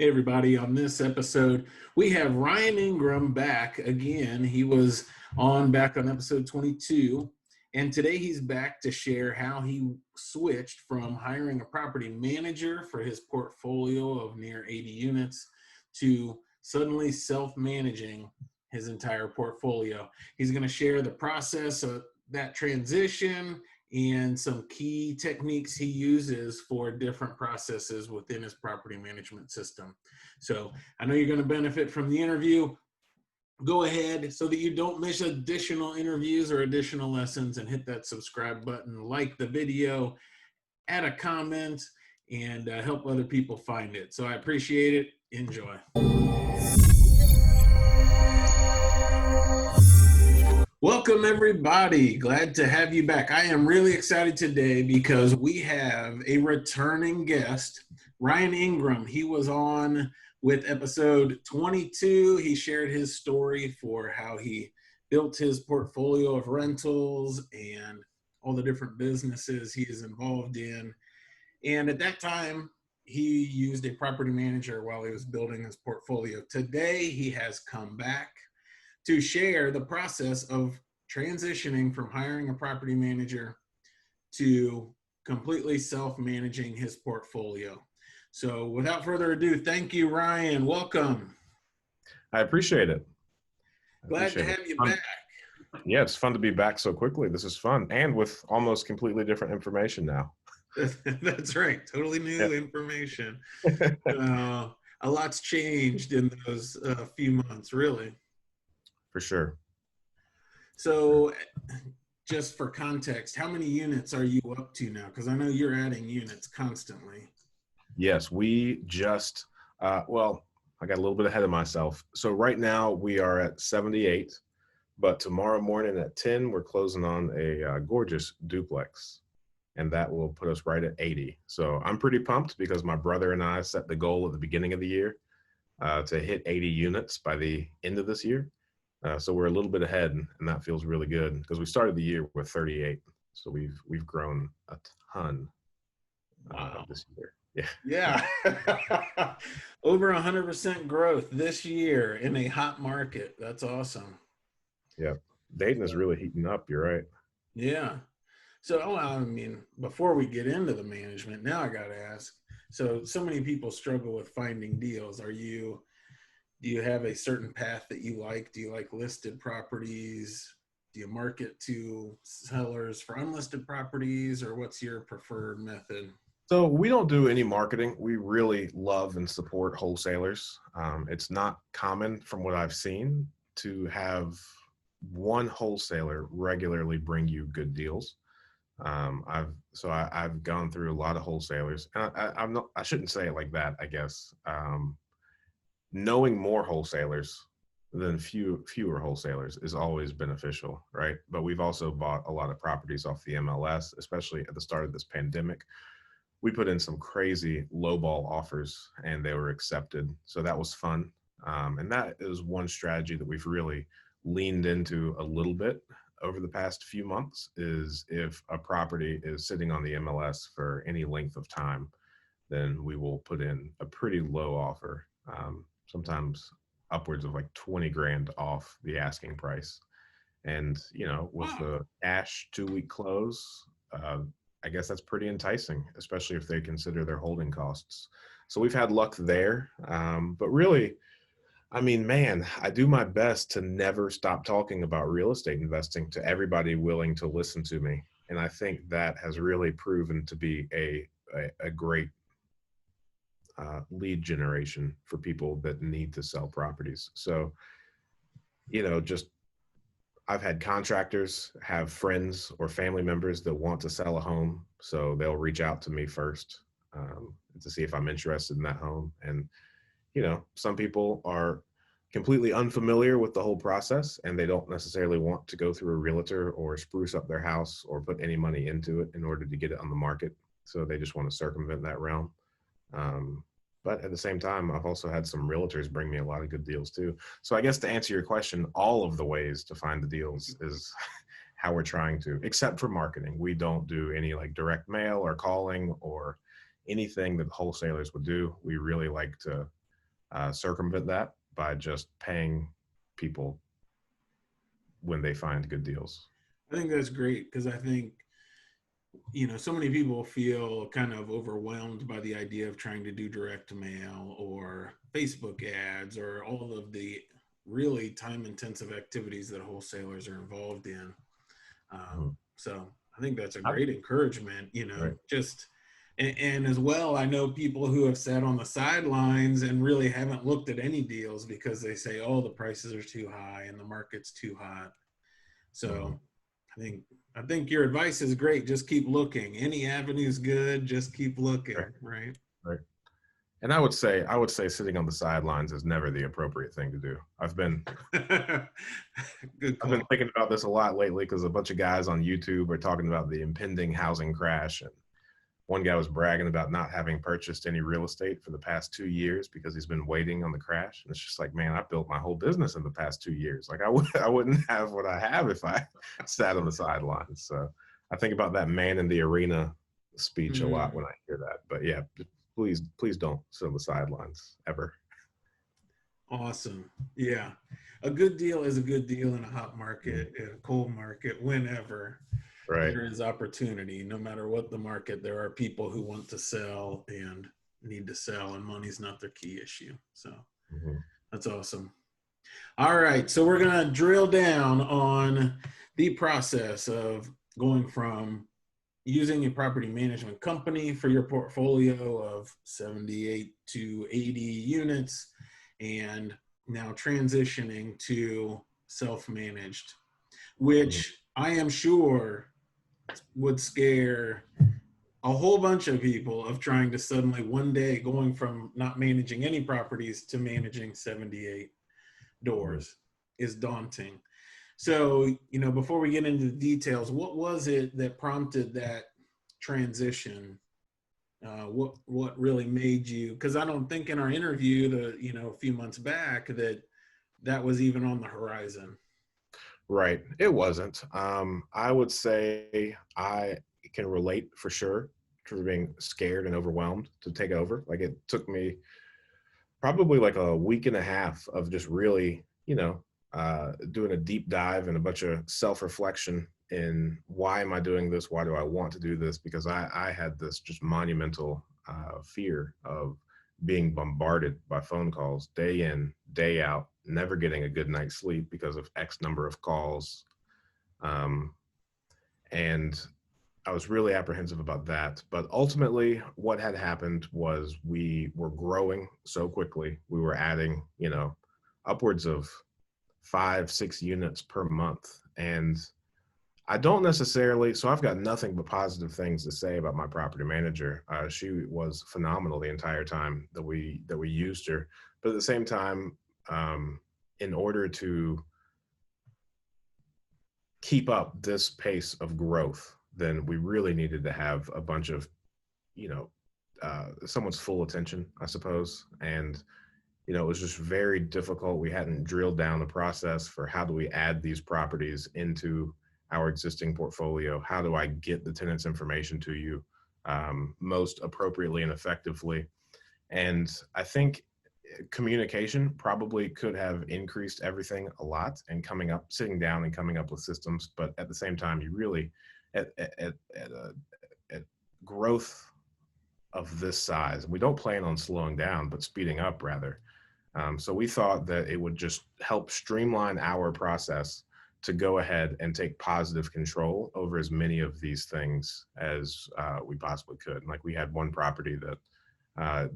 Hey, everybody. On this episode, we have Ryan Ingram back again. He was back on episode 22. And today he's back to share how he switched from hiring a property manager for his portfolio of near 80 units to suddenly self-managing his entire portfolio. He's going to share the process of that transition and some key techniques he uses for different processes within his property management system. So I know you're going to benefit from the interview. Go ahead so that you don't miss additional interviews or additional lessons, and hit that subscribe button, like the video, add a comment, and help other people find it. So I appreciate it. Enjoy. Welcome, everybody. Glad to have you back. I am really excited today because we have a returning guest, Ryan Ingram. He was on with episode 22. He shared his story for how he built his portfolio of rentals and all the different businesses he is involved in. And at that time, he used a property manager while he was building his portfolio. Today, he has come back to share the process of transitioning from hiring a property manager to completely self-managing his portfolio. So without further ado, thank you, Ryan. Welcome. I appreciate it. Glad to have you back. Yeah, it's fun to be back so quickly. This is fun, and with almost completely different information now. That's right. Totally new information. A lot's changed in those few months, really. For sure. So just for context, how many units are you up to now? Because I know you're adding units constantly. Yes, we just, I got a little bit ahead of myself. So right now we are at 78, but tomorrow morning at 10, we're closing on a gorgeous duplex, and that will put us right at 80. So I'm pretty pumped because my brother and I set the goal at the beginning of the year to hit 80 units by the end of this year. So we're a little bit ahead, and that feels really good because we started the year with 38. So we've grown a ton this year. Yeah. Over 100% growth this year in a hot market. That's awesome. Yeah. Dayton is really heating up. You're right. Yeah. So, I mean, before we get into the management, now I got to ask, so many people struggle with finding deals. Do you have a certain path that you like? Do you like listed properties? Do you market to sellers for unlisted properties, or what's your preferred method? So we don't do any marketing. We really love and support wholesalers. It's not common from what I've seen to have one wholesaler regularly bring you good deals. I've gone through a lot of wholesalers, and I shouldn't say it like that, I guess. Knowing more wholesalers than fewer wholesalers is always beneficial, right? But we've also bought a lot of properties off the MLS, especially at the start of this pandemic. We put in some crazy lowball offers and they were accepted. So that was fun. And that is one strategy that we've really leaned into a little bit over the past few months, is if a property is sitting on the MLS for any length of time, then we will put in a pretty low offer. Sometimes upwards of like 20 grand off the asking price. And, with the cash 2-week close, I guess that's pretty enticing, especially if they consider their holding costs. So we've had luck there. But really, I mean, man, I do my best to never stop talking about real estate investing to everybody willing to listen to me. And I think that has really proven to be a great lead generation for people that need to sell properties. So, I've had contractors have friends or family members that want to sell a home. So they'll reach out to me first to see if I'm interested in that home. And, some people are completely unfamiliar with the whole process and they don't necessarily want to go through a realtor or spruce up their house or put any money into it in order to get it on the market. So they just want to circumvent that realm. But at the same time, I've also had some realtors bring me a lot of good deals too. So I guess to answer your question, all of the ways to find the deals is how we're trying to, except for marketing. We don't do any like direct mail or calling or anything that wholesalers would do. We really like to circumvent that by just paying people when they find good deals. I think that's great because I think, so many people feel kind of overwhelmed by the idea of trying to do direct mail or Facebook ads or all of the really time intensive activities that wholesalers are involved in. Mhm. So I think that's a I- great encouragement, right. just, and as well, I know people who have sat on the sidelines and really haven't looked at any deals because they say, oh, the prices are too high and the market's too hot. Mhm. So I think I think your advice is great. Just keep looking. Any avenue is good. Just keep Right. looking, right? Right. And I would say sitting on the sidelines is never the appropriate thing to do. Good I've been call. thinking about this a lot lately because a bunch of guys on YouTube are talking about the impending housing crash. And one guy was bragging about not having purchased any real estate for the past 2 years because he's been waiting on the crash. And it's just like, man, I built my whole business in the past 2 years. Like I wouldn't have what I have if I sat on the sidelines. So I think about that man in the arena speech a lot Mm, when I hear that. But yeah, please don't sit on the sidelines ever. awesome. Yeah. A good deal is a good deal in a hot Mhm. market, in a cold market, whenever Right. there is opportunity. No matter what the market, there are people who want to sell and need to sell, and money's not their key issue. So Mhm. that's awesome. All right. So we're going to drill down on the process of going from using a property management company for your portfolio of 78 to 80 units and now transitioning to self-managed, Mhm. which I am sure would scare a whole bunch of people of trying to suddenly one day going from not managing any properties to managing 78 Mhm. doors is daunting. So, before we get into the details, what was it that prompted that transition? What really made you? Because I don't think in our interview, a few months back, that was even on the horizon. Right. It wasn't. I would say I can relate for sure to being scared and overwhelmed to take over. Like it took me probably like a week and a half of just really, doing a deep dive and a bunch of self-reflection in why am I doing this? Why do I want to do this? Because I had this just monumental fear of being bombarded by phone calls day in, day out, never getting a good night's sleep because of X number of calls. Um, and I was really apprehensive about that. But ultimately, what had happened was we were growing so quickly. We were adding, upwards of 5, 6 units per month. And I don't necessarily, so I've got nothing but positive things to say about my property manager. She was phenomenal the entire time that we used her. But at the same time, um, in order to keep up this pace of growth, then we really needed to have a bunch of, you know, someone's full attention, I suppose. And, it was just very difficult. We hadn't drilled down the process for how do we add these properties into our existing portfolio? How do I get the tenant's information to you most appropriately and effectively? And I think communication probably could have increased everything a lot and sitting down and coming up with systems. But at the same time, you really, at growth of this size, we don't plan on slowing down, but speeding up rather. So we thought that it would just help streamline our process to go ahead and take positive control over as many of these things as we possibly could. Like we had one property that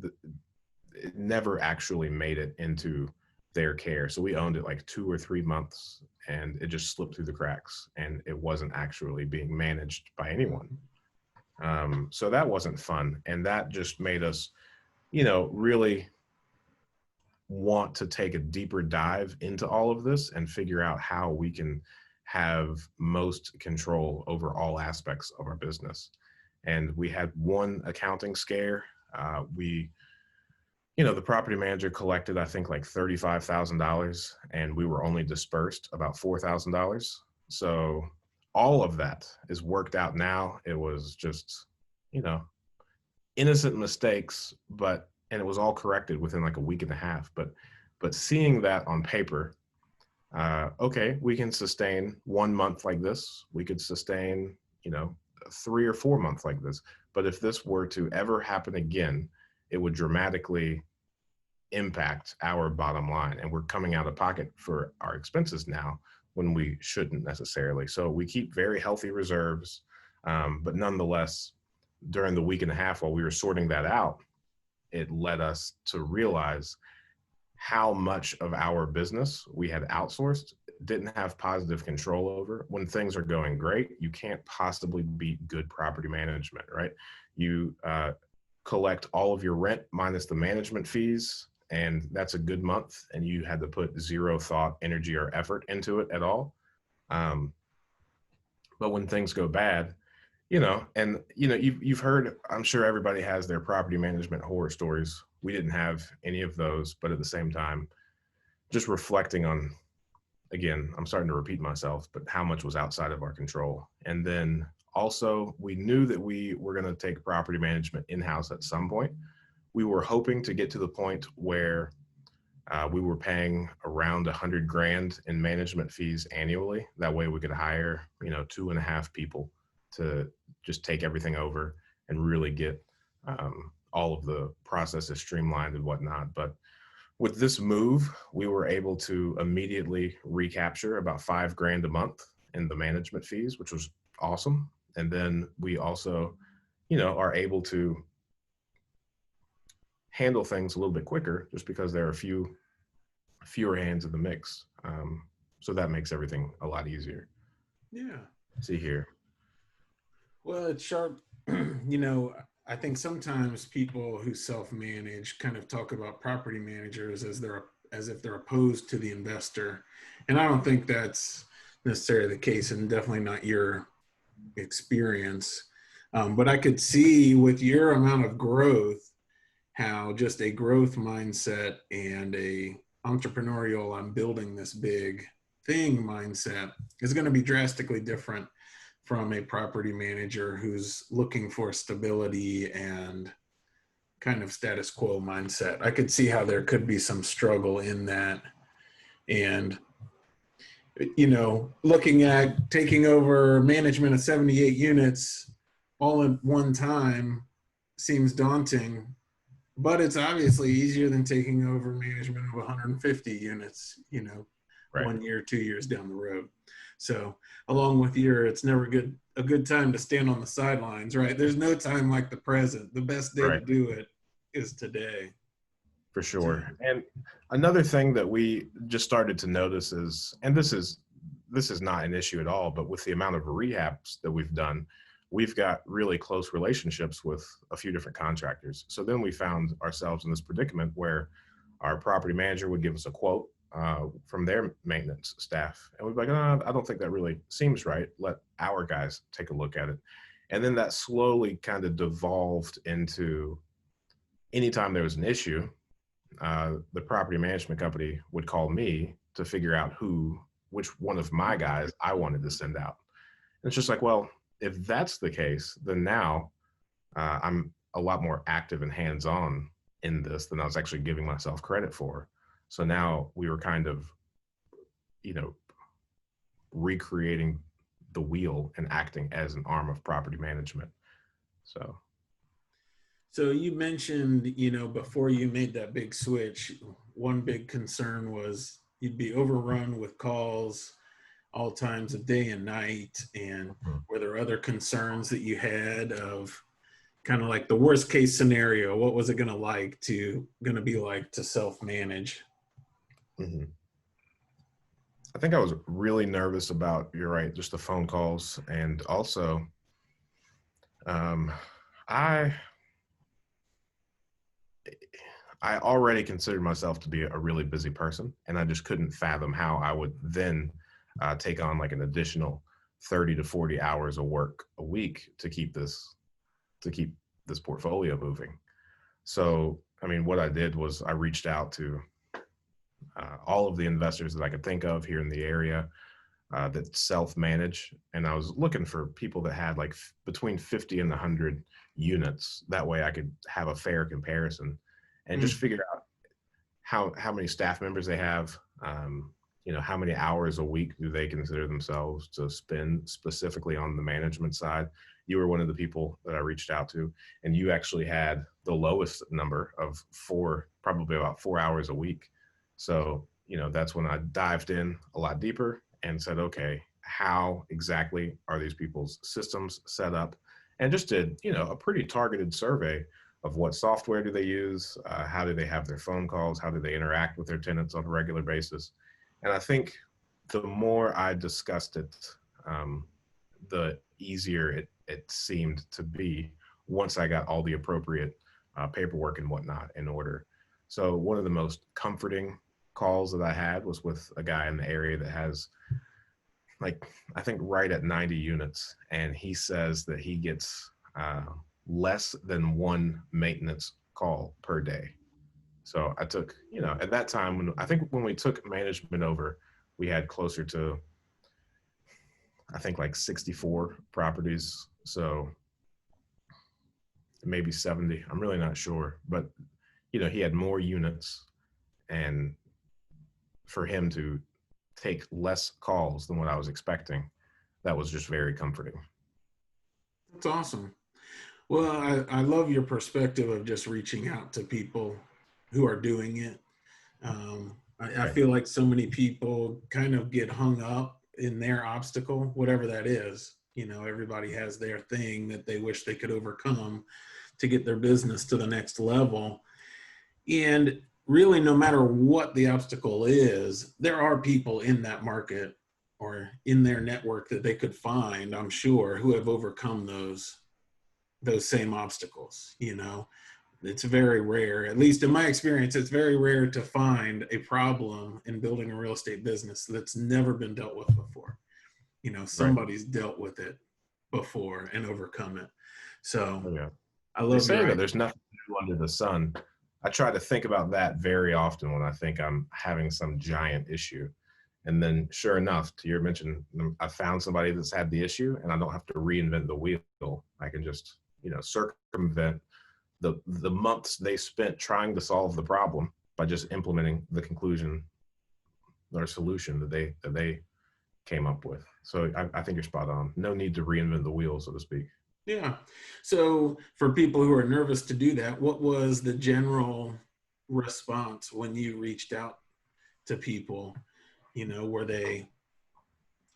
it never actually made it into their care. So we owned it like 2 or 3 months and it just slipped through the cracks and it wasn't actually being managed by anyone. So that wasn't fun. And that just made us, really want to take a deeper dive into all of this and figure out how we can have most control over all aspects of our business. And we had one accounting scare. The property manager collected, I think, like $35,000, and we were only dispersed about $4,000. So all of that is worked out now. It was just, you know, innocent mistakes, but and it was all corrected within like a week and a half. But seeing that on paper, okay, we can sustain 1 month like this. We could sustain, 3 or 4 months like this. But if this were to ever happen again, it would dramatically impact our bottom line. And we're coming out of pocket for our expenses now when we shouldn't necessarily. So we keep very healthy reserves. But nonetheless, during the week and a half while we were sorting that out, it led us to realize how much of our business we had outsourced, didn't have positive control over. When things are going great, you can't possibly beat good property management, right? You collect all of your rent minus the management fees, and that's a good month, and you had to put zero thought, energy, or effort into it at all. But when things go bad, you've heard, I'm sure everybody has their property management horror stories. We didn't have any of those, but at the same time, just reflecting on, again, I'm starting to repeat myself, but how much was outside of our control. And then also, we knew that we were going to take property management in-house at some point. We were hoping to get to the point where we were paying around $100,000 in management fees annually. That way we could hire, 2.5 people to just take everything over and really get all of the processes streamlined and whatnot. But with this move, we were able to immediately recapture about $5,000 a month in the management fees, which was awesome. And then we also, are able to handle things a little bit quicker just because there are fewer hands in the mix. So that makes everything a lot easier. Yeah. See here. Well, it's sharp. I think sometimes people who self-manage kind of talk about property managers as if they're opposed to the investor, and I don't think that's necessarily the case, and definitely not your experience. But I could see with your amount of growth how just a growth mindset and a entrepreneurial, I'm building this big thing mindset is going to be drastically different from a property manager who's looking for stability and kind of status quo mindset. I could see how there could be some struggle in that. And, looking at taking over management of 78 units all at one time seems daunting, but it's obviously easier than taking over management of 150 units, Right. 1 year, 2 years down the road. So along with it's never a good time to stand on the sidelines, right? There's no time like the present. The best day to do it is today. For sure. And another thing that we just started to notice is, and this is not an issue at all, but with the amount of rehabs that we've done, we've got really close relationships with a few different contractors. So then we found ourselves in this predicament where our property manager would give us a quote from their maintenance staff. And we'd be like, oh, I don't think that really seems right. Let our guys take a look at it. And then that slowly kind of devolved into anytime there was an issue, the property management company would call me to figure out which one of my guys I wanted to send out. And it's just like, well, if that's the case, then now I'm a lot more active and hands-on in this than I was actually giving myself credit for. So now we were kind of, recreating the wheel and acting as an arm of property management. So you mentioned, before you made that big switch, one big concern was you'd be overrun with calls all times of day and night. And were there other concerns that you had of kind of like the worst case scenario? What was it going to be like to self-manage? Mm-hmm. I think I was really nervous about, you're right, just the phone calls. And also, I already considered myself to be a really busy person, and I just couldn't fathom how I would then take on like an additional 30 to 40 hours of work a week to keep this portfolio moving. So, I mean, what I did was I reached out to all of the investors that I could think of here in the area that self-manage. And I was looking for people that had like between 50 and 100 units. That way I could have a fair comparison. and just figure out how many staff members they have. How many hours a week do they consider themselves to spend specifically on the management side? You were one of the people that I reached out to, and you actually had the lowest number of probably about 4 hours a week. So, that's when I dived in a lot deeper and said, okay, how exactly are these people's systems set up? And just did, a pretty targeted survey of what software do they use, how do they have their phone calls, how do they interact with their tenants on a regular basis. And I think the more I discussed it, the easier it seemed to be once I got all the appropriate paperwork and whatnot in order. So one of the most comforting calls that I had was with a guy in the area that has, like, I think right at 90 units. And he says that he gets less than one maintenance call per day. So I took, at that time, when we took management over, we had closer to, I think, like 64 properties. So maybe 70. I'm really not sure. But, he had more units. And for him to take less calls than what I was expecting, that was just very comforting. That's awesome. Well, I love your perspective of just reaching out to people who are doing it. I feel like so many people kind of get hung up in their obstacle, whatever that is. Everybody has their thing that they wish they could overcome to get their business to the next level. And really, no matter what the obstacle is, there are people in that market or in their network that they could find, I'm sure, who have overcome those same obstacles. It's very rare, at least in my experience, it's very rare to find a problem in building a real estate business that's never been dealt with before. Somebody's dealt with it before and overcome it. So Yeah. I They love say your that there's nothing new under the sun. I try to think about that very often when I think I'm having some giant issue. And then sure enough, to your mention, I found somebody that's had the issue and I don't have to reinvent the wheel. I can just, circumvent the months they spent trying to solve the problem by just implementing the conclusion or solution that they came up with. So I think you're spot on. No need to reinvent the wheel, so to speak. Yeah. So for people who are nervous to do that, what was the general response when you reached out to people? Were they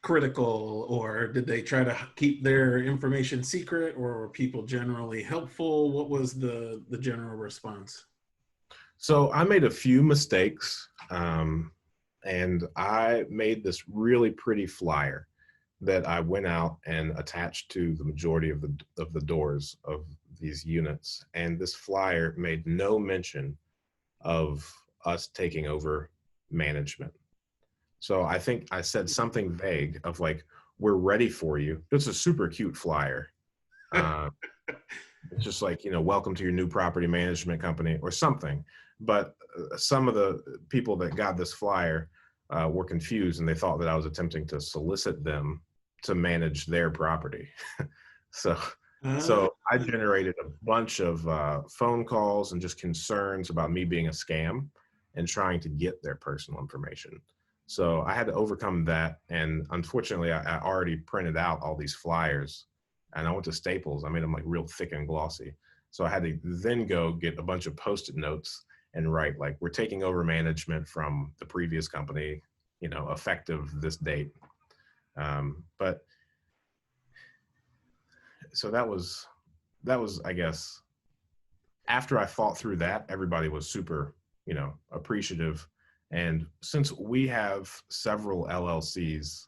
critical, or did they try to keep their information secret, or were people generally helpful? What was the general response? So I made a few mistakes, and I made this really pretty flyer that I went out and attached to the majority of the doors of these units. And this flyer made no mention of us taking over management. So I think I said something vague of like, "We're ready for you." It's a super cute flyer. Uh, it's just like, welcome to your new property management company or something. But some of the people that got this flyer were confused and they thought that I was attempting to solicit them to manage their property. so Uh, so I generated a bunch of phone calls and just concerns about me being a scam and trying to get their personal information. So I had to overcome that. And unfortunately, I already printed out all these flyers and I went to Staples. I made them like real thick and glossy. So I had to then go get a bunch of Post-it notes and write like, "We're taking over management from the previous company, effective this date." But so that was, I guess, after I fought through that, everybody was super, appreciative. And since we have several LLCs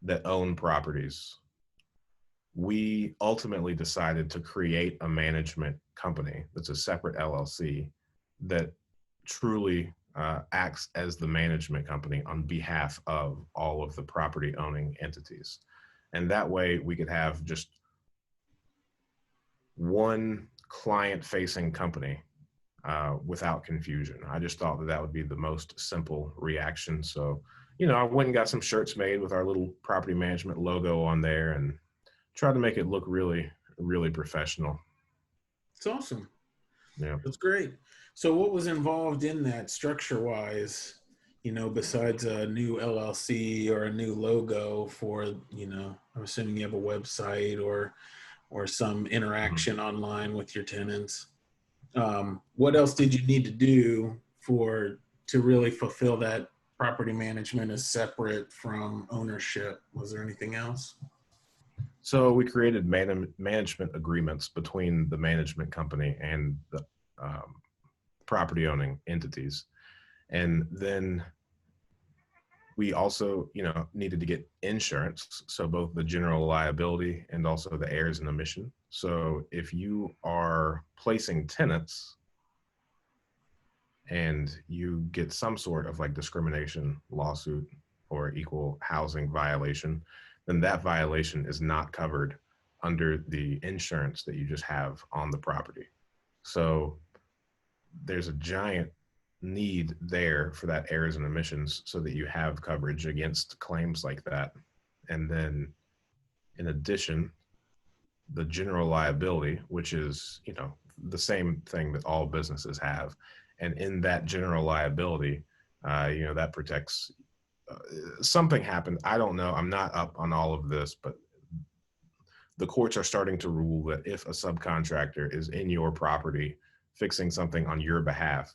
that own properties, we ultimately decided to create a management company that's a separate LLC that truly acts as the management company on behalf of all of the property owning entities. And that way we could have just one client facing company without confusion. I just thought that would be the most simple reaction. So, I went and got some shirts made with our little property management logo on there and tried to make it look really, really professional. it's awesome. Yeah. That's great. So what was involved in that structure wise, besides a new LLC or a new logo for, I'm assuming you have a website or some Mhm. interaction online with your tenants. What else did you need to do to really fulfill that property management as separate from ownership? Was there anything else? So we created management agreements between the management company and the um, property owning entities. And then we also, needed to get insurance. So both the general liability and also the errors and omission. So if you are placing tenants and you get some sort of like discrimination lawsuit or equal housing violation, then that violation is not covered under the insurance that you just have on the property. So there's a giant need there for that errors and omissions so that you have coverage against claims like that. And then in addition, the general liability, which is, the same thing that all businesses have. And in that general liability, that protects something happened. I don't know. I'm not up on all of this, but the courts are starting to rule that if a subcontractor is in your property fixing something on your behalf,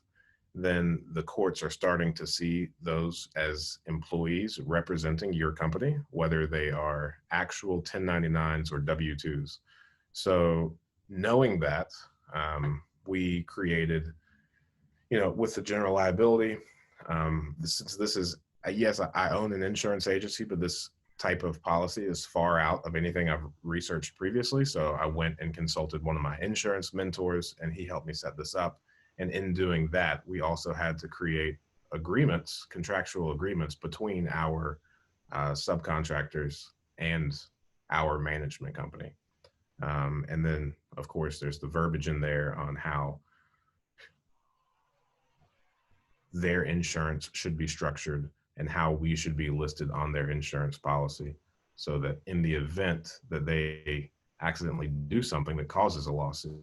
then the courts are starting to see those as employees representing your company, whether they are actual 1099s or W-2s. So knowing that, we created, with the general liability, since this is, yes, I own an insurance agency, but this type of policy is far out of anything I've researched previously. So I went and consulted one of my insurance mentors, and he helped me set this up. And in doing that, we also had to create agreements, contractual agreements between our subcontractors and our management company. And then, of course, there's the verbiage in there on how their insurance should be structured and how we should be listed on their insurance policy, so that in the event that they accidentally do something that causes a lawsuit,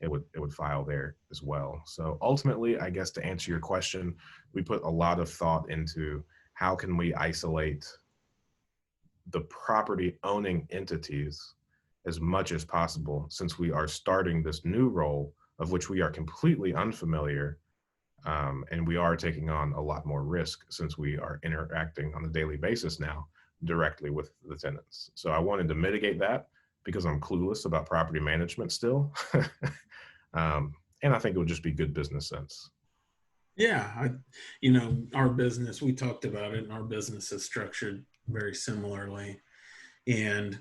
it would file there as well. So ultimately, I guess to answer your question, we put a lot of thought into how can we isolate the property owning entities as much as possible, since we are starting this new role of which we are completely unfamiliar, and we are taking on a lot more risk since we are interacting on a daily basis now directly with the tenants. So I wanted to mitigate that because I'm clueless about property management still. And I think it would just be good business sense. Yeah, our business, we talked about it, and our business is structured very similarly. And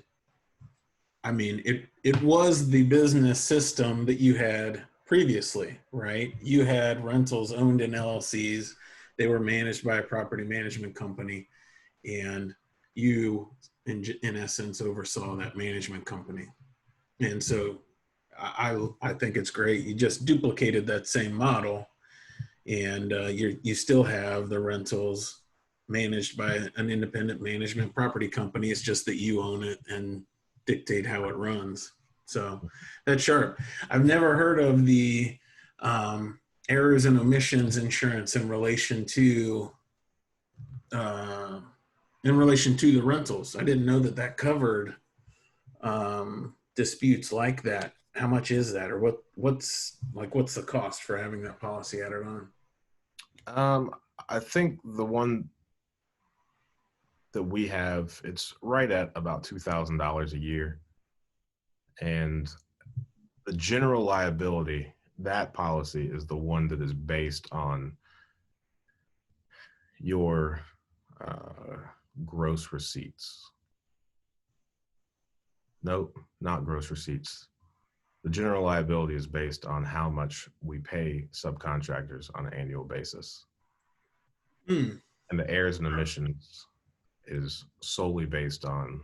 I mean, it was the business system that you had previously, right? You had rentals owned in LLCs. They were managed by a property management company, and you, in essence, oversaw that management company. And so I think it's great. You just duplicated that same model, and you still have the rentals managed by an independent management property company. It's just that you own it and dictate how it runs. So that's sharp. I've never heard of the errors and omissions insurance uh, in relation to the rentals. I didn't know that that covered disputes like that. How much is that, or what's the cost for having that policy added on? Um, I think the one that we have, it's right at about $2,000 a year. And the general liability, that policy is the one that is based on your uh, gross receipts. Nope, not gross receipts. The general liability is based on how much we pay subcontractors on an annual basis. Hmm. And the errors and omissions is solely based on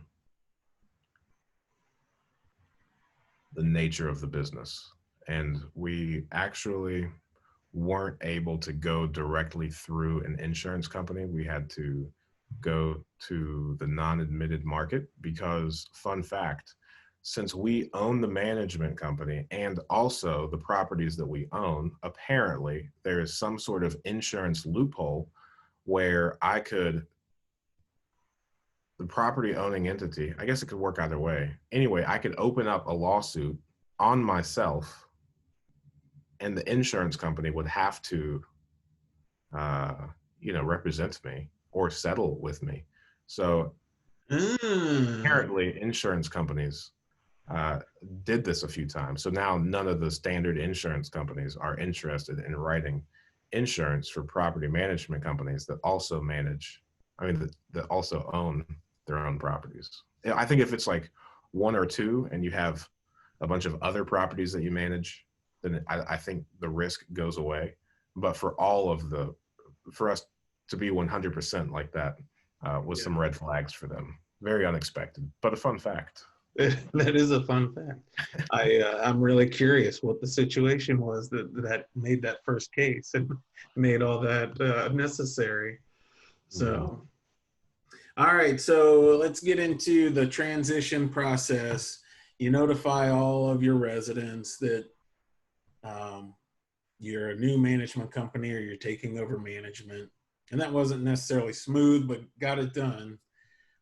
the nature of the business. And we actually weren't able to go directly through an insurance company. We had to go to the non-admitted market because, fun fact, since we own the management company and also the properties that we own, apparently there is some sort of insurance loophole where the property owning entity, I guess it could work either way. Anyway, I could open up a lawsuit on myself, and the insurance company would have to, uh, represent me or settle with me. So Mm. apparently, insurance companies uh, did this a few times. So now none of the standard insurance companies are interested in writing insurance for property management companies that also that also own their own properties. I think if it's like one or two and you have a bunch of other properties that you manage, then I think the risk goes away. But for us to be 100% like that was Yeah. some red flags for them. Very unexpected, but a fun fact. That is a fun fact. I'm really curious what the situation was that made that first case and made all that necessary. Mm-hmm. So, all right. So let's get into the transition process. You notify all of your residents that um, you're a new management company or you're taking over management, and that wasn't necessarily smooth, but got it done.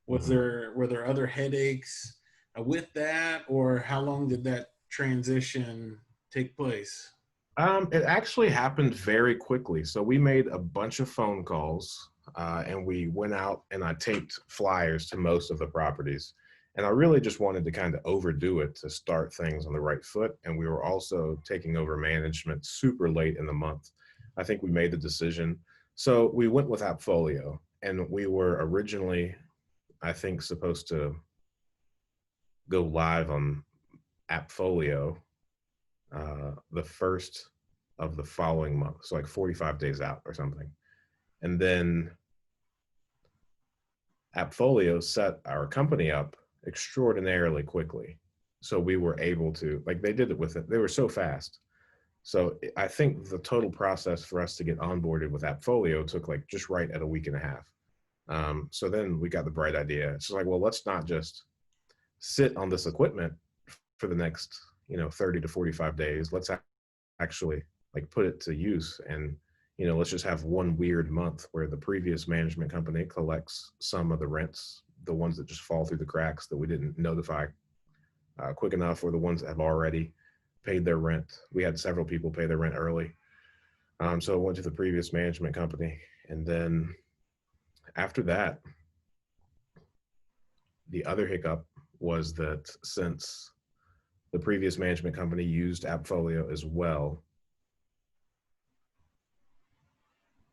Mm-hmm. Were there other headaches with that, or how long did that transition take place? It actually happened very quickly. So we made a bunch of phone calls, and we went out and I taped flyers to most of the properties. And I really just wanted to kind of overdo it to start things on the right foot. And we were also taking over management super late in the month. I think we made the decision. So we went with Appfolio, and we were originally, I think, supposed to go live on Appfolio the first of the following month, so like 45 days out or something. And then Appfolio set our company up extraordinarily quickly. So we were able to, like, they did it with it. They were so fast. So I think the total process for us to get onboarded with Appfolio took like just right at a week and a half. So then we got the bright idea. It's like, well, let's not just sit on this equipment for the next, 30 to 45 days. Let's actually like put it to use, and let's just have one weird month where the previous management company collects some of the rents, the ones that just fall through the cracks that we didn't notify quick enough, or the ones that have already paid their rent. We had several people pay their rent early, so it went to the previous management company. And then after that, the other hiccup was that since the previous management company used Appfolio as well,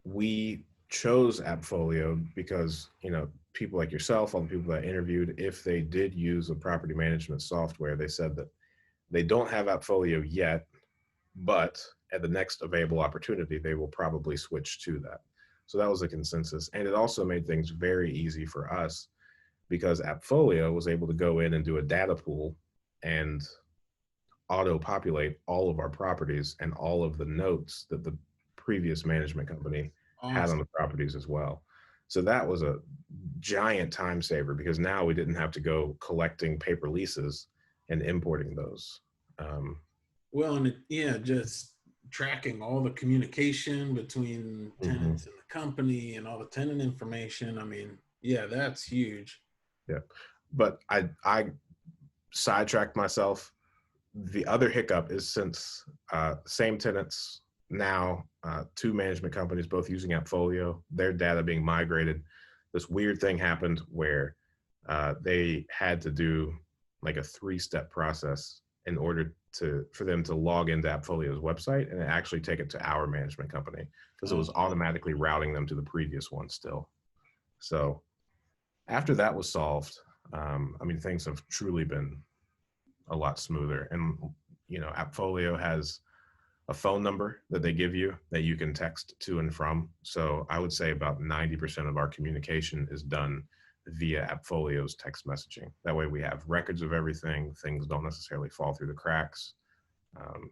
we chose Appfolio because, people like yourself, all the people that I interviewed, if they did use a property management software, they said that they don't have Appfolio yet, but at the next available opportunity, they will probably switch to that. So that was a consensus. And it also made things very easy for us because Appfolio was able to go in and do a data pool and auto populate all of our properties and all of the notes that the previous management company had on Awesome. the properties as well. So that was a giant time saver because now we didn't have to go collecting paper leases and importing those. Um, Well, and yeah, just tracking all the communication between mhm. tenants and the company and all the tenant information. I mean, yeah, that's huge. Yeah, but I sidetracked myself. The other hiccup is since same tenants now, two management companies, both using Appfolio, their data being migrated. This weird thing happened where they had to do like a 3-step process in order for them to log into Appfolio's website and actually take it to our management company because it Oh, was automatically routing them to the previous one still. So after that was solved, things have truly been a lot smoother. And Appfolio has a phone number that they give you that you can text to and from. So I would say about 90% of our communication is done via Appfolio's text messaging. That way we have records of everything. Things don't necessarily fall through the cracks. Um,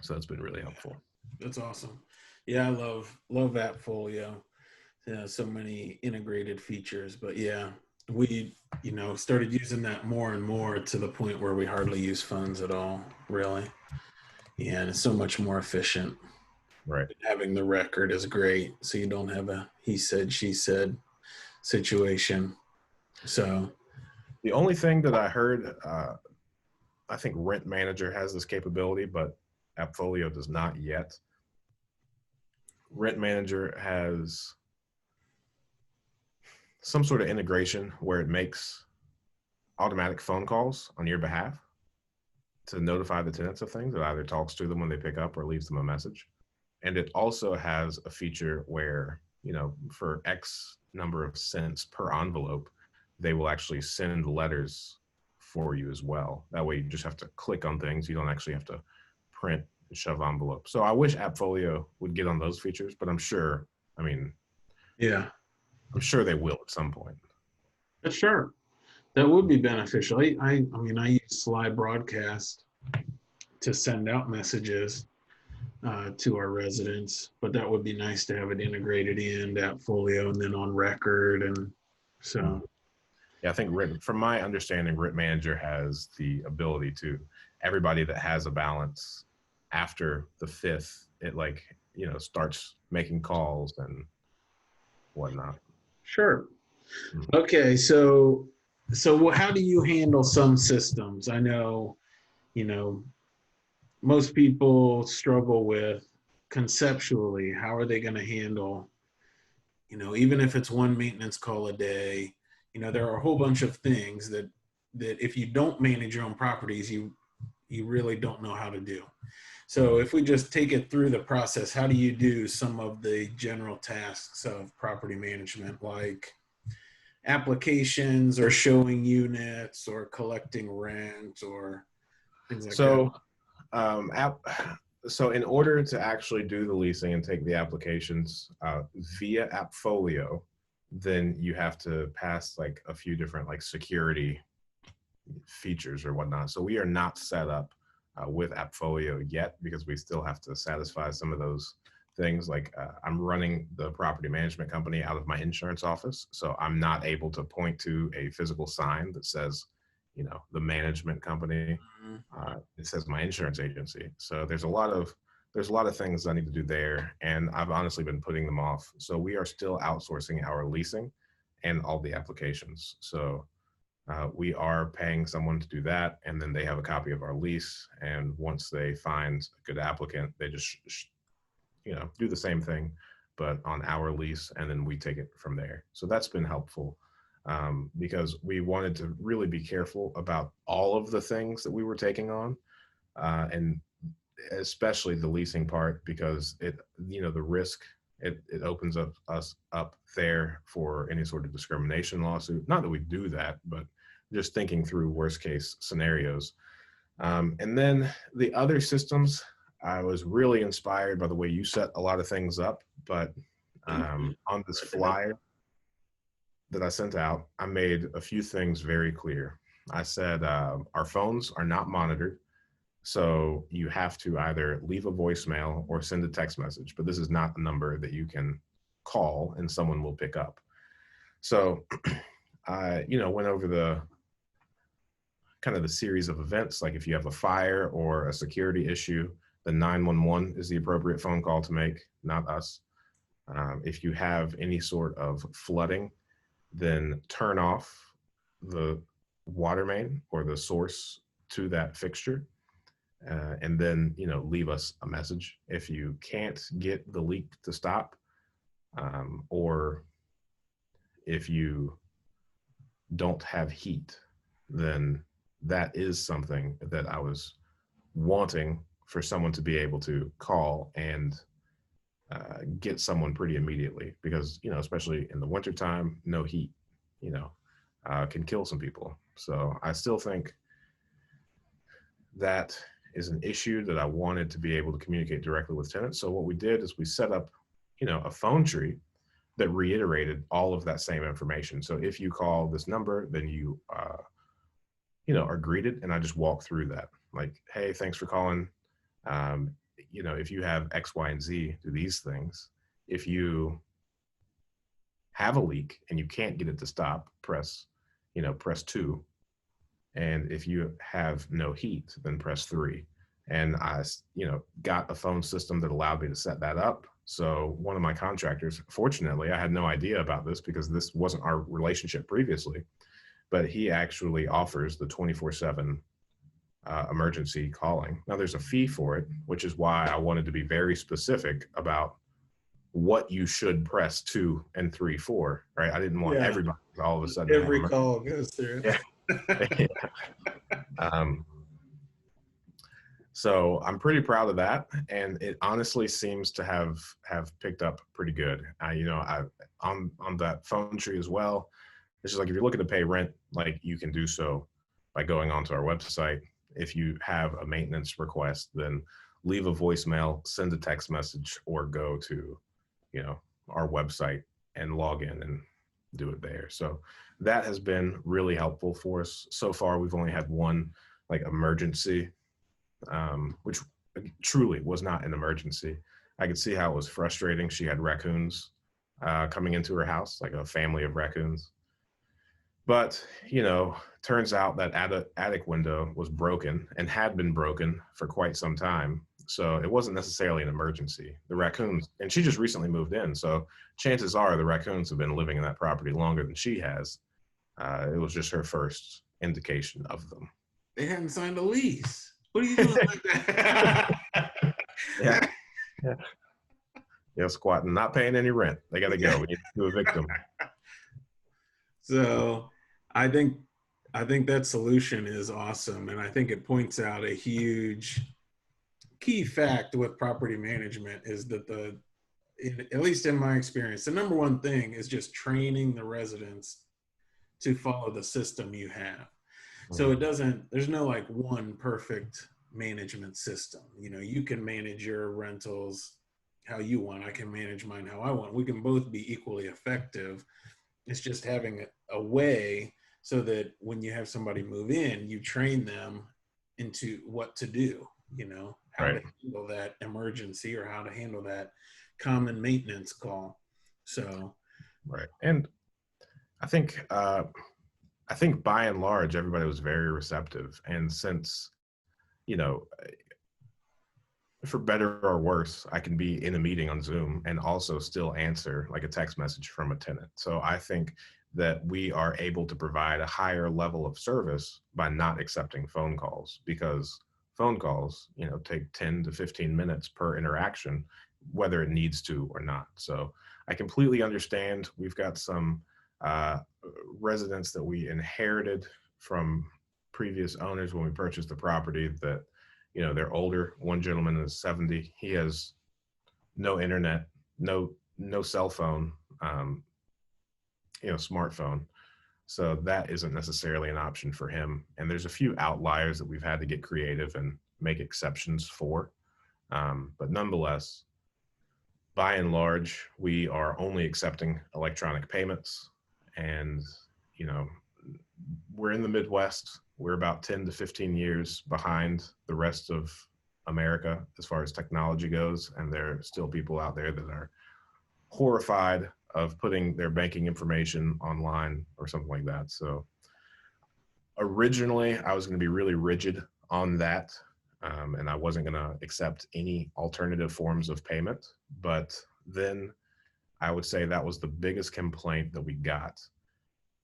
so it's been really helpful. that's awesome. Yeah, I love Appfolio. Yeah, so many integrated features. But yeah, we, started using that more and more to the point where we hardly use phones at all, really. And it's so much more efficient. Right. Having the record is great, so you don't have a he said, she said situation. So, The only thing that I heard, I think Rent Manager has this capability, but Appfolio does not yet. Rent Manager has some sort of integration where it makes automatic phone calls on your behalf to notify the tenants of things. It either talks to them when they pick up or leaves them a message. And it also has a feature where, for X number of cents per envelope, they will actually send letters for you as well. That way you just have to click on things. You don't actually have to print and shove envelopes. So I wish Appfolio would get on those features, but I'm sure, yeah, I'm sure they will at some point. for sure. That would be beneficial. I use Slide Broadcast to send out messages to our residents, but that would be nice to have it integrated in Appfolio and then on record. And so, Yeah, I think from my understanding, Rent Manager has the ability to everybody that has a balance after the 5th, it starts making calls and whatnot. sure. Mhm. Okay, so how do you handle some systems? I know, you know, most people struggle with conceptually how are they going to handle, even if it's one maintenance call a day. There are a whole bunch of things that if you don't manage your own properties, you really don't know how to do. So if we just take it through the process, how do you do some of the general tasks of property management, like applications or showing units or collecting rent or things like that? So, um, app, so in order to actually do the leasing and take the applications via Appfolio, then you have to pass like a few different like security features or whatnot. So we are not set up with Appfolio yet because we still have to satisfy some of those things. Like I'm running the property management company out of my insurance office, so I'm not able to point to a physical sign that says, the management company. It says my insurance agency. So there's a lot of things I need to do there, and I've honestly been putting them off. So we are still outsourcing our leasing and all the applications. So we are paying someone to do that, and then they have a copy of our lease. And once they find a good applicant, they just, do the same thing, but on our lease, and then we take it from there. So that's been helpful because we wanted to really be careful about all of the things that we were taking on, and especially the leasing part because the risk. It opens us up there for any sort of discrimination lawsuit. Not that we do that, but just thinking through worst case scenarios. And then the other systems, I was really inspired by the way you set a lot of things up. But on this flyer that I sent out, I made a few things very clear. I said our phones are not monitored. So you have to either leave a voicemail or send a text message, but this is not the number that you can call and someone will pick up. So I, went over the kind of the series of events. Like if you have a fire or a security issue, the 911 is the appropriate phone call to make, not us. If you have any sort of flooding, then turn off the water main or the source to that fixture. And then leave us a message if you can't get the leak to stop, or if you don't have heat, then that is something that I was wanting for someone to be able to call and get someone pretty immediately because especially in the wintertime, no heat can kill some people. So I still think that is an issue that I wanted to be able to communicate directly with tenants. So what we did is we set up, a phone tree that reiterated all of that same information. So if you call this number, then you, are greeted, and I just walk through that. Like, hey, thanks for calling. If you have X, Y, and Z, do these things. If you have a leak and you can't get it to stop, press press 2. And if you have no heat, then press 3. And I, got a phone system that allowed me to set that up. So one of my contractors, fortunately, I had no idea about this because this wasn't our relationship previously, but he actually offers the 24/7 emergency calling. Now there's a fee for it, which is why I wanted to be very specific about what you should press 2 and 3 for, right? I didn't want Yeah. everybody all of a sudden to have Every call goes through. yeah. um, so I'm pretty proud of that, and it honestly seems to have picked up pretty good. I on that phone tree as well. It's just like if you're looking to pay rent, like you can do so by going onto our website. If you have a maintenance request, then leave a voicemail, send a text message, or go to, our website and log in and do it there. So that has been really helpful for us. So far, we've only had one like emergency, which truly was not an emergency. I could see how it was frustrating. She had raccoons coming into her house, like a family of raccoons. But, turns out that attic window was broken and had been broken for quite some time. So it wasn't necessarily an emergency. The raccoons, and she just recently moved in. So chances are the raccoons have been living in that property longer than she has. It was just her first indication of them. They hadn't signed a lease. What are you doing like that? Yeah. Squatting, not paying any rent. They got to go. We need to evict them. So I think that solution is awesome. And I think it points out a huge key fact with property management is that at least in my experience, the number one thing is just training the residents to follow the system you have. So there's no like one perfect management system. You can manage your rentals how you want. I can manage mine how I want. We can both be equally effective. It's just having a way so that when you have somebody move in, you train them into what to do, how to handle that emergency or how to handle that common maintenance call. So, right. And I think by and large, everybody was very receptive. And since, for better or worse, I can be in a meeting on Zoom and also still answer like a text message from a tenant. So I think that we are able to provide a higher level of service by not accepting phone calls, because phone calls, take 10 to 15 minutes per interaction, whether it needs to or not. So I completely understand. We've got some residents that we inherited from previous owners when we purchased the property that, they're older. One gentleman is 70. He has no internet, no cell phone, smartphone. So that isn't necessarily an option for him. And there's a few outliers that we've had to get creative and make exceptions for. But nonetheless, by and large, we are only accepting electronic payments. And, we're in the Midwest. We're about 10 to 15 years behind the rest of America as far as technology goes. And there are still people out there that are horrified of putting their banking information online or something like that. So originally I was going to be really rigid on that. And I wasn't going to accept any alternative forms of payment. But then I would say that was the biggest complaint that we got,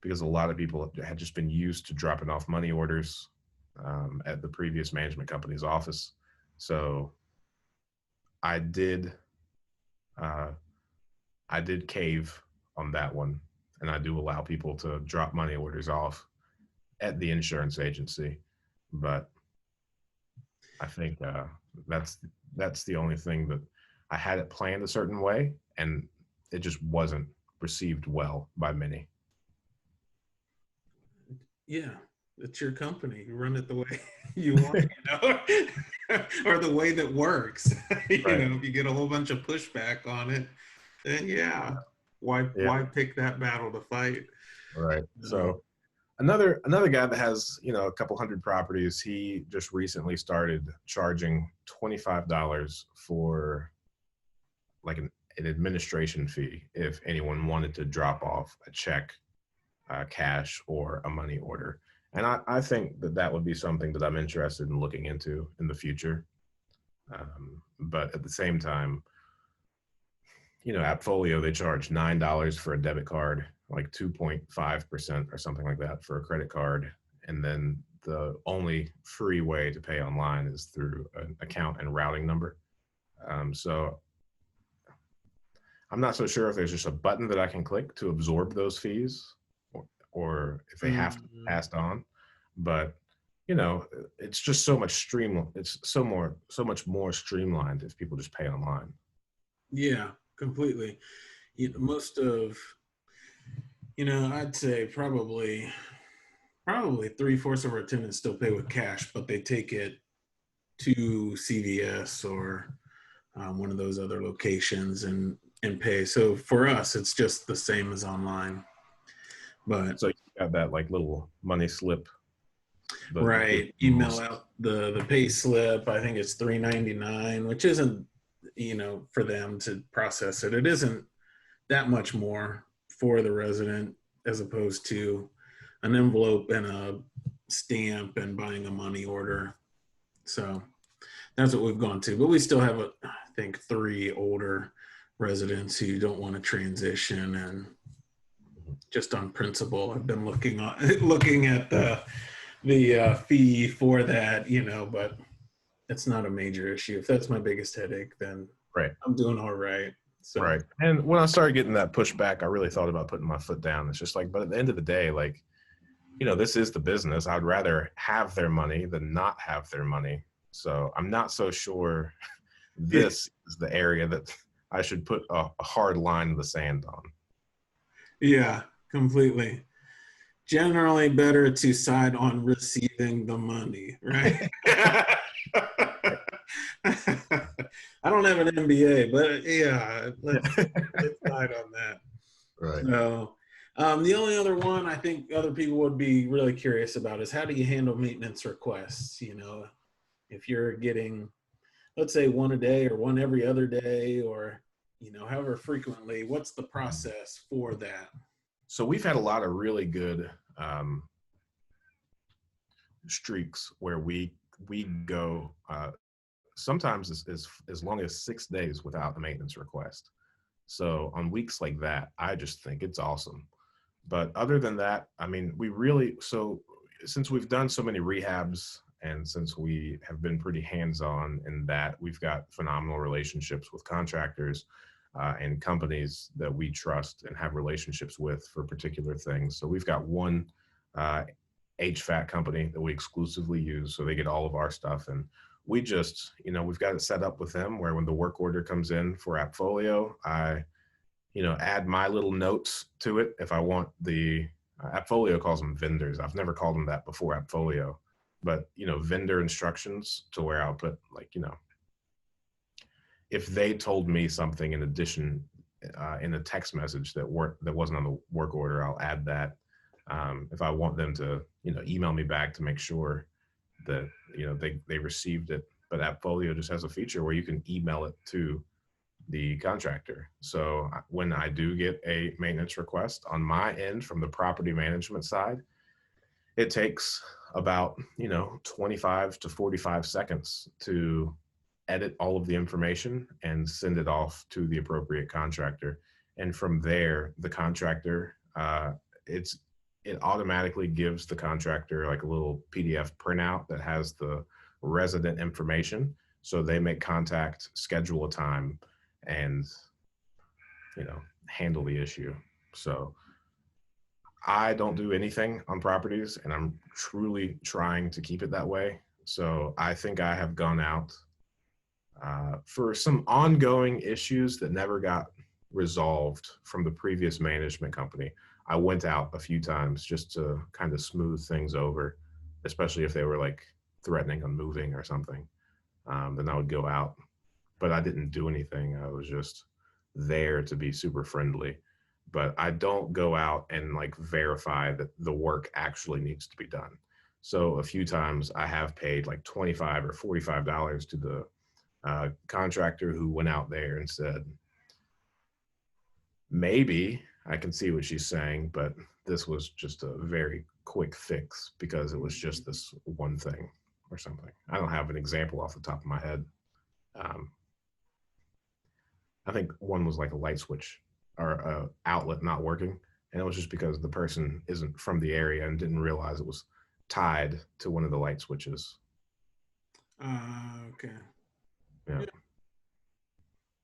because a lot of people had just been used to dropping off money orders at the previous management company's office. So I did cave on that one, and I do allow people to drop money orders off at the insurance agency. But I think that's the only thing that I had it planned a certain way, and it just wasn't received well by many. Yeah, it's your company. You run it the way you want, or the way that works. If you get a whole bunch of pushback on it, then why pick that battle to fight? Right. So another guy that has, a couple hundred properties, he just recently started charging $25 for like an administration fee if anyone wanted to drop off a check cash or a money order. And I think that that would be something that I'm interested in looking into in the future. But at the same time, Appfolio, they charge $9 for a debit card, like 2.5% or something like that for a credit card. And then the only free way to pay online is through an account and routing number. So I'm not so sure if there's just a button that I can click to absorb those fees, or if they have to be passed on. But it's just so much it's so much more streamlined if people just pay online. Yeah, completely. Most of, I'd say probably 3/4 of our tenants still pay with cash, but they take it to CVS or one of those other locations and pay. So for us, it's just the same as online. But so you got that like little money slip, right, email out the pay slip. I think it's $3.99, which isn't for them to process it. It isn't that much more for the resident as opposed to an envelope and a stamp and buying a money order. So that's what we've gone to. But we still have, I think, 3 older residents who don't want to transition, and just on principle, I've been looking at the fee for that, but it's not a major issue. If that's my biggest headache, then right, I'm doing all right. So. Right. And when I started getting that pushback, I really thought about putting my foot down. It's just like, but at the end of the day, like, this is the business. I'd rather have their money than not have their money. So I'm not so sure this is the area that I should put a hard line in the sand on. Yeah, completely. Generally better to side on receiving the money, right? I don't have an MBA, but yeah, let's side on that. Right. So the only other one I think other people would be really curious about is how do you handle maintenance requests? If you're getting, let's say, one a day or one every other day, or however frequently, what's the process for that? So we've had a lot of really good streaks where we go sometimes as long as 6 days without a maintenance request. So on weeks like that, I just think it's awesome. But other than that, I mean, since we've done so many rehabs and since we have been pretty hands-on in that, we've got phenomenal relationships with contractors and companies that we trust and have relationships with for particular things. So we've got one HVAC company that we exclusively use, so they get all of our stuff. And we just, we've got it set up with them where when the work order comes in for Appfolio, I, add my little notes to it. If I want Appfolio calls them vendors. I've never called them that before Appfolio, but, vendor instructions to where I'll put like, if they told me something in addition in a text message that wasn't on the work order, I'll add that. If I want them to, email me back to make sure that, they received it. But Appfolio just has a feature where you can email it to the contractor. So when I do get a maintenance request on my end from the property management side, it takes about, 25 to 45 seconds to edit all of the information and send it off to the appropriate contractor. And from there, the contractor, it automatically gives the contractor like a little PDF printout that has the resident information. So they make contact, schedule a time, and, handle the issue. So I don't do anything on properties, and I'm truly trying to keep it that way. So I think I have gone out for some ongoing issues that never got resolved from the previous management company. I went out a few times just to kind of smooth things over, especially if they were like threatening on moving or something. Then I would go out, but I didn't do anything. I was just there to be super friendly. But I don't go out and like verify that the work actually needs to be done. So a few times I have paid like $25 or $45 to the contractor who went out there and said, maybe I can see what she's saying, but this was just a very quick fix because it was just this one thing or something. I don't have an example off the top of my head. Um, I think one was like a light switch or a outlet not working, and it was just because the person isn't from the area and didn't realize it was tied to one of the light switches. Okay. Yeah. Yeah.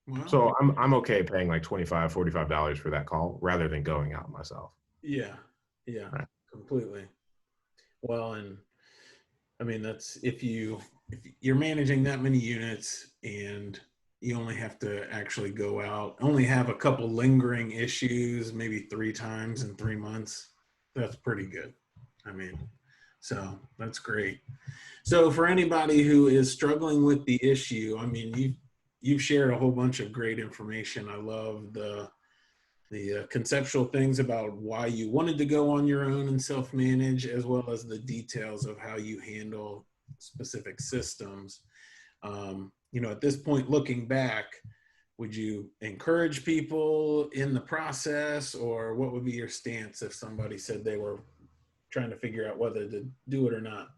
Well, So I'm okay paying like $25, $45 for that call rather than going out myself. yeah, yeah, Right. completely. Well, and I mean, that's if you're managing that many units and you only have to actually go out, only have a couple lingering issues, maybe 3 times in 3 months, that's pretty good. I mean, so that's great. So for anybody who is struggling with the issue, I mean, you've shared a whole bunch of great information. I love the conceptual things about why you wanted to go on your own and self-manage, as well as the details of how you handle specific systems. At this point, looking back, would you encourage people in the process, or what would be your stance if somebody said they were trying to figure out whether to do it or not?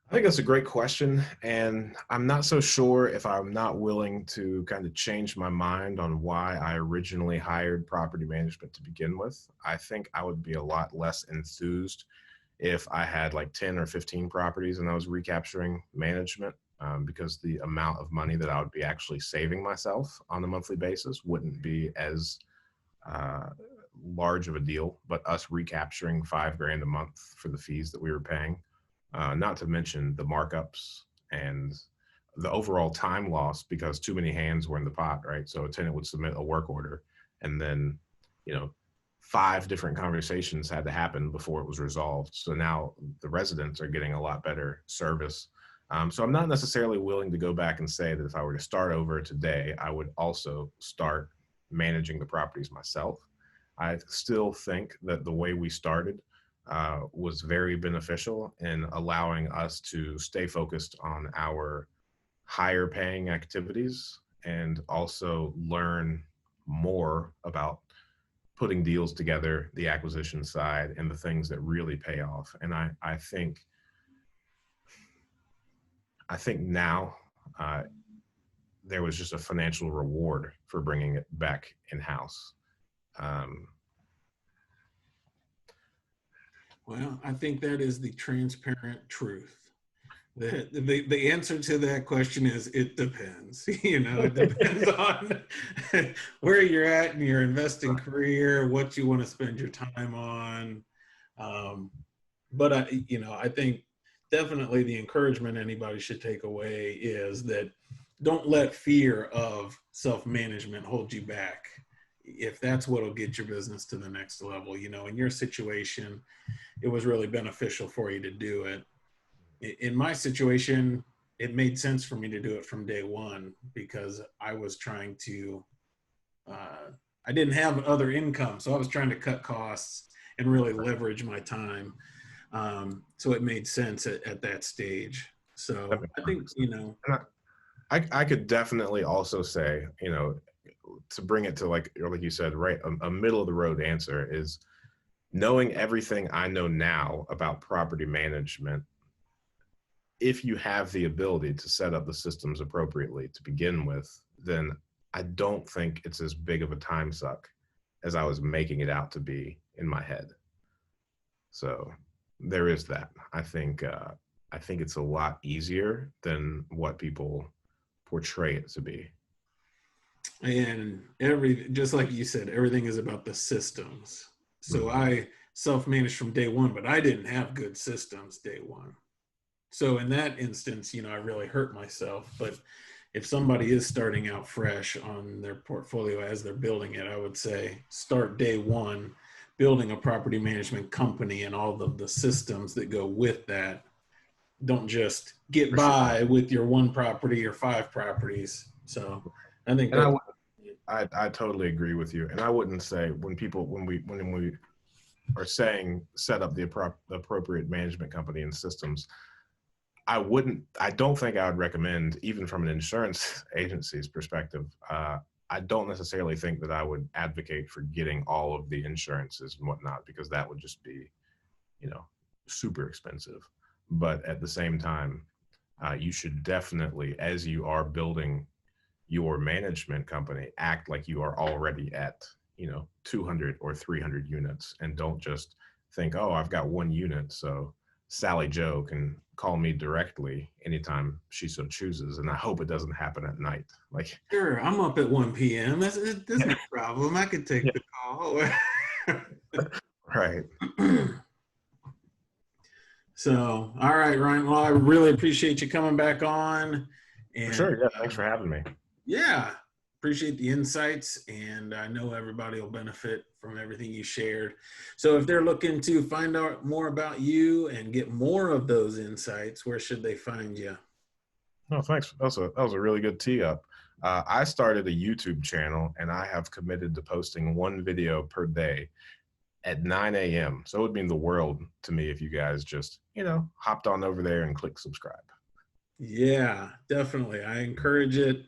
I think that's a great question. And I'm not so sure if I'm not willing to kind of change my mind on why I originally hired property management to begin with. I think I would be a lot less enthused if I had like 10 or 15 properties and I was recapturing management, because the amount of money that I would be actually saving myself on a monthly basis wouldn't be as uh, large of a deal. But us recapturing $5,000 a month for the fees that we were paying, not to mention the markups and the overall time loss because too many hands were in the pot, right? So a tenant would submit a work order and then, you know, 5 different conversations had to happen before it was resolved. So now the residents are getting a lot better service. So I'm not necessarily willing to go back and say that if I were to start over today, I would also start managing the properties myself. I still think that the way we started was very beneficial in allowing us to stay focused on our higher paying activities and also learn more about putting deals together, the acquisition side, and the things that really pay off. And I think now there was just a financial reward for bringing it back in house. Um, Well, I think that is the transparent truth. The answer to that question is it depends. It depends on where you're at in your investing career, what you want to spend your time on. But I think definitely the encouragement anybody should take away is that don't let fear of self-management hold you back. If that's what'll get your business to the next level, in your situation, it was really beneficial for you to do it. In my situation, it made sense for me to do it from day one because I was trying to, I didn't have other income. So I was trying to cut costs and really leverage my time. So it made sense at that stage. that So makes I think, perfect sense. And I could definitely also say, to bring it to like you said, right, a middle of the road answer is knowing everything I know now about property management. If you have the ability to set up the systems appropriately to begin with, then I don't think it's as big of a time suck as I was making it out to be in my head. So there is that. I think it's a lot easier than what people portray it to be. and just like you said, everything is about the systems. So Mhm. I self-managed from day one, but I didn't have good systems day one. So in that instance, I really hurt myself. But if somebody is starting out fresh on their portfolio as they're building it, I would say start day one building a property management company and all of the systems that go with that. Don't just get For sure. by with your one property or 5 properties. So I think And that. I totally agree with you. And I wouldn't say when we are saying set up the appropriate management company and systems, I don't think I would recommend, even from an insurance agency's perspective, I don't necessarily think that I would advocate for getting all of the insurances and whatnot, because that would just be, you know, super expensive. But at the same time, you should definitely, as you are building your management company, act like you are already at, 200 or 300 units, and don't just think, oh, I've got 1 unit, so Sally Joe can call me directly anytime she so chooses, and I hope it doesn't happen at night. Like, Sure, I'm up at 1 p.m. That's yeah, no problem. I could take yeah, the call. right. So, all right, Ryan. Well, I really appreciate you coming back on. For And sure. Yeah. Thanks for having me. yeah, appreciate the insights. And I know everybody will benefit from everything you shared. So, if they're looking to find out more about you and get more of those insights, where should they find you? No, thanks. That was a really good tee up. I started a YouTube channel, and I have committed to posting 1 video per day at 9 a.m. So it would mean the world to me if you guys just, hopped on over there and click subscribe. Yeah, definitely. I encourage it.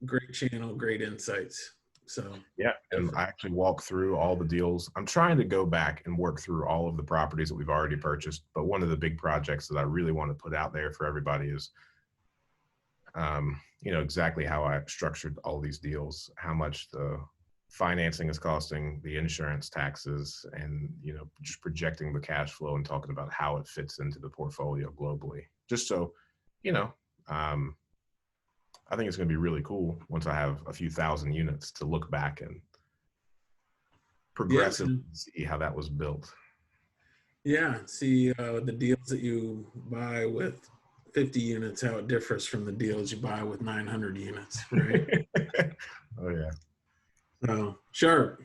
Great channel, great insights. So, Yeah. And definitely. I actually walk through all the deals. I'm trying to go back and work through all of the properties that we've already purchased. But one of the big projects that I really want to put out there for everybody is, exactly how I structured all these deals, how much the financing is costing, the insurance taxes, and, just projecting the cash flow and talking about how it fits into the portfolio globally. Just so, you know, um, I think it's going to be really cool once I have a few thousand units to look back and Yeah, progressively see how that was built. yeah. See the deals that you buy with 50 units, how it differs from the deals you buy with 900 units, right? Oh yeah. So, sure.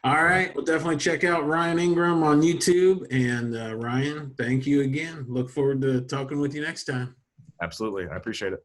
All All right. right. We'll definitely check out Ryan Ingram on YouTube. And Ryan, thank you again. Look forward to talking with you next time. Absolutely. I appreciate it.